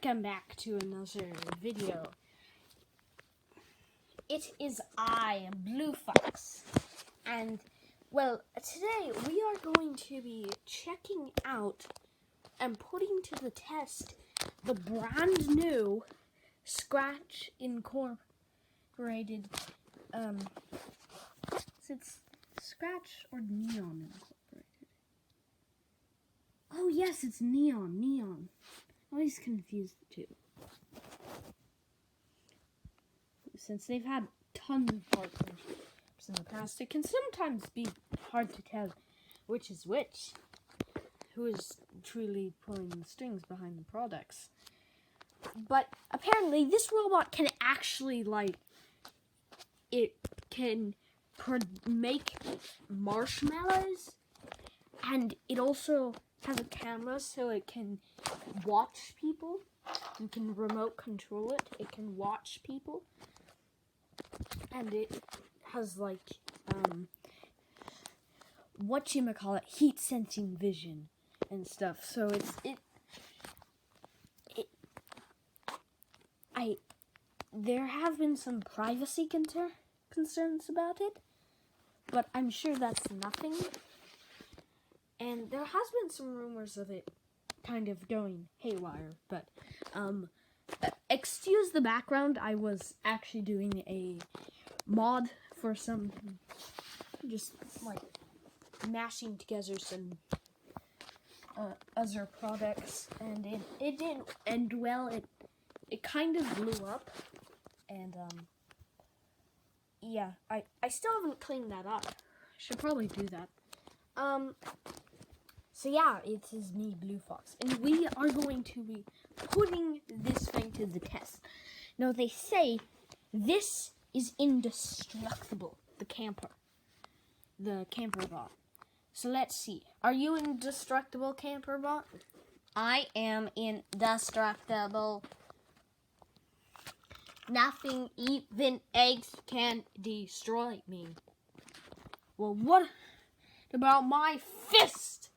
Welcome back to another video. It is I, Blue Fox, and well, today we are going to be checking out and putting to the test the brand new Scratch Incorporated, is it Scratch or Neon Incorporated? Oh yes, it's Neon. I always confuse the two. Since they've had tons of partnerships in the past, it can sometimes be hard to tell which is which. Who is truly pulling the strings behind the products. But apparently this robot can actually, it can make marshmallows, and it also has a camera so it can watch people. You can remote control it. It can watch people. And it has heat sensing vision and stuff. So there have been some privacy concerns about it, but I'm sure that's nothing. And there has been some rumors of it kind of going haywire, but excuse the background. I was actually doing a mod for some, just mashing together some other products, and it didn't end well. It kind of blew up, and yeah, I still haven't cleaned that up. Should probably do that. So yeah, it is me, Blue Fox, and we are going to be putting this thing to the test. Now, they say this is indestructible, the camper bot. So let's see. Are you indestructible, camper bot? I am indestructible. Nothing, even eggs, can destroy me. Well, what about my fist?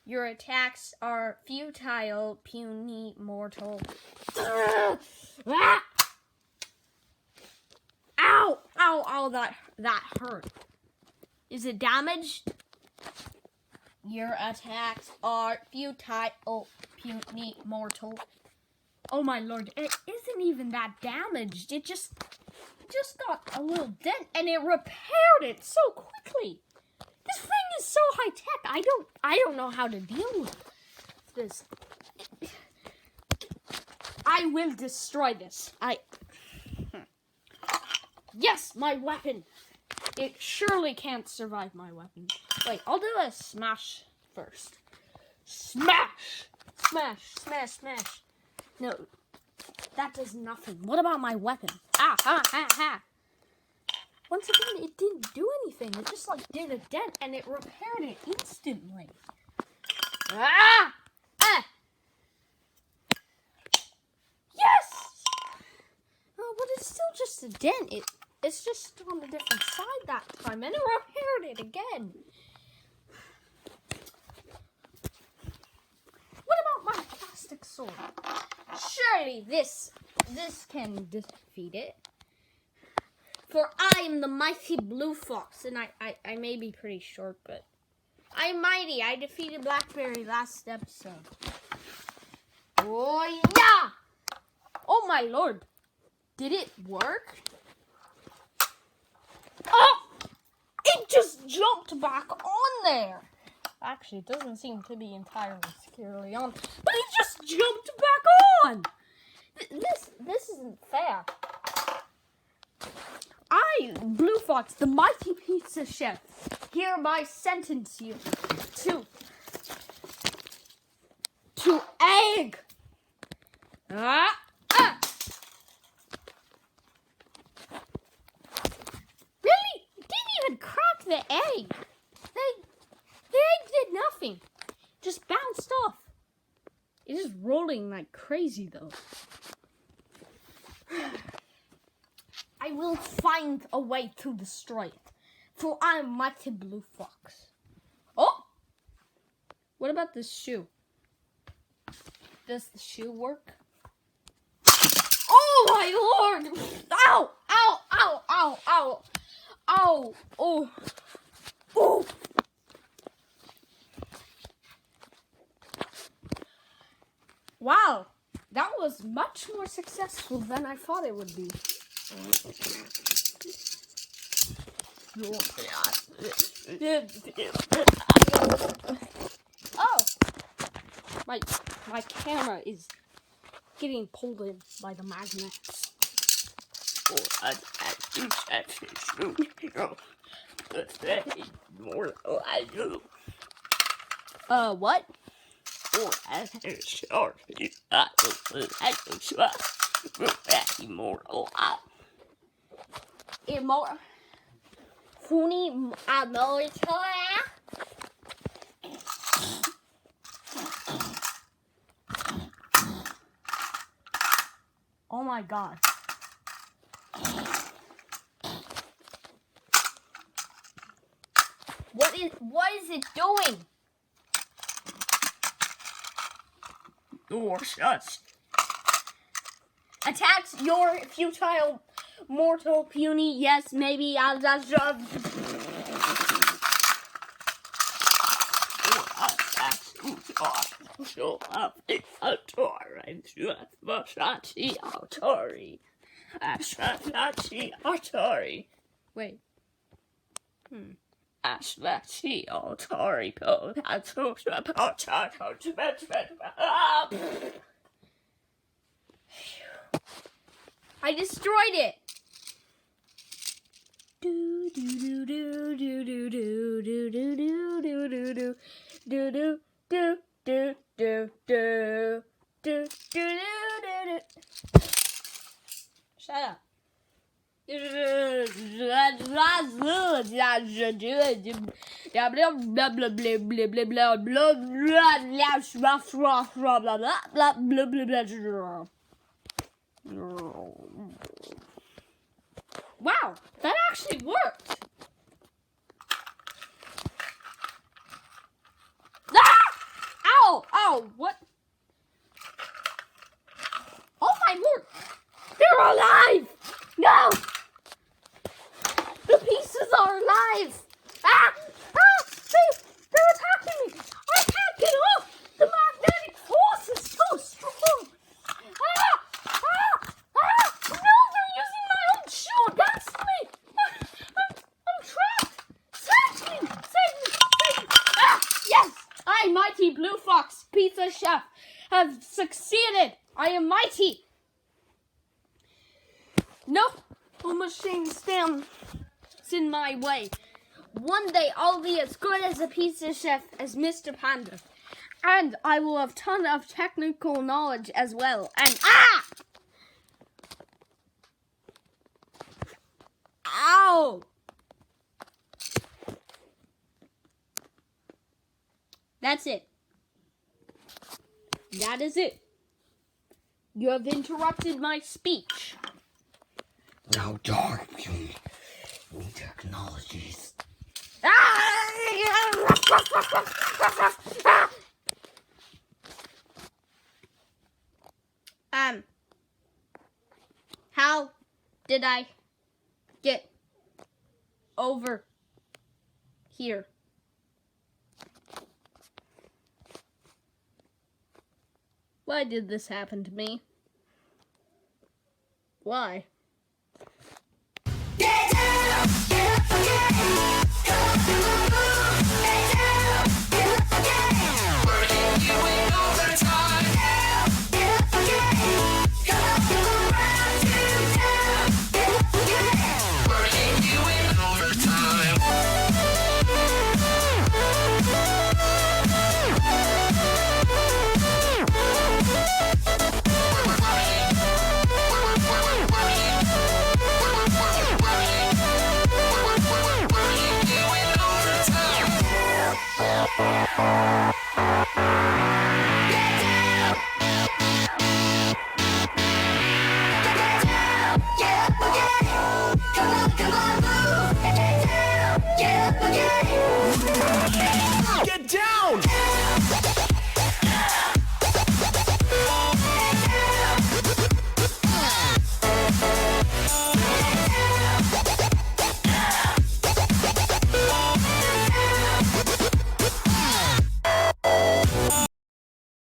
Your attacks are futile, puny, mortal. Ow! Ow! That hurt. Is it damaged? Your attacks are futile, puny, mortal. Oh my lord! It isn't even that damaged. It just got a little dent, and it repaired it so quickly. This thing is so high tech. I don't know how to deal with this. I will destroy this. Yes, my weapon. It surely can't survive my weapon. Wait, I'll do a smash first. Smash! Smash. No, that does nothing. What about my weapon? Ha. Once again, it didn't do anything. It just did a dent, and it repaired it instantly. Yes! Oh, but it's still just a dent. It's just on a different side that time, and it repaired it again. What about my plastic sword? Surely this can defeat it. For I am the mighty Blue Fox, and I may be pretty short, but I'm mighty. I defeated Blackberry last episode. Oh yeah! Oh my lord! Did it work? Oh! It just jumped back on there. Actually, it doesn't seem to be entirely securely on, but it just jumped back on. This isn't fair. I, Blue Fox, the mighty pizza chef, hereby sentence you to egg. Really? It didn't even crack the egg. The egg did nothing. Just bounced off. It is rolling like crazy, though. I will find a way to destroy it, for I am mighty Blue Fox. Oh! What about this shoe? Does the shoe work? Oh my lord! Ow! Ow! Ow! Ow! Ow! Ow! Oh! Oh! Wow! That was much more successful than I thought it would be. Oh! My camera is getting pulled in by the magnets. What? Immortal. Oh my god. What is it doing? Door shuts. Attacks your futile mortal puny. Yes, maybe I'll just Wait. I destroyed it. Do do do do do do do do do do do do do do do do do do do. Shut up. Wow, that actually worked. Ah! Ow! Ow! What? Oh my lord! They're alive! No! The pieces are alive! Ah! Ah! They're attacking me! I can't get off! The magnetic force is so strong! Ah! Ah! Ah! No! They're using my old shoe against me! I'm trapped! Save me! Save me! Save me! Ah! Yes! I, mighty Blue Fox Pizza Chef, have succeeded! I am mighty! No machine stands in my way. One day I'll be as good as a pizza chef as Mr. Panda. And I will have ton of technical knowledge as well. And ow! That's it. That is it. You have interrupted my speech. How dark you new technologies. How did I get over here? Why did this happen to me? Why?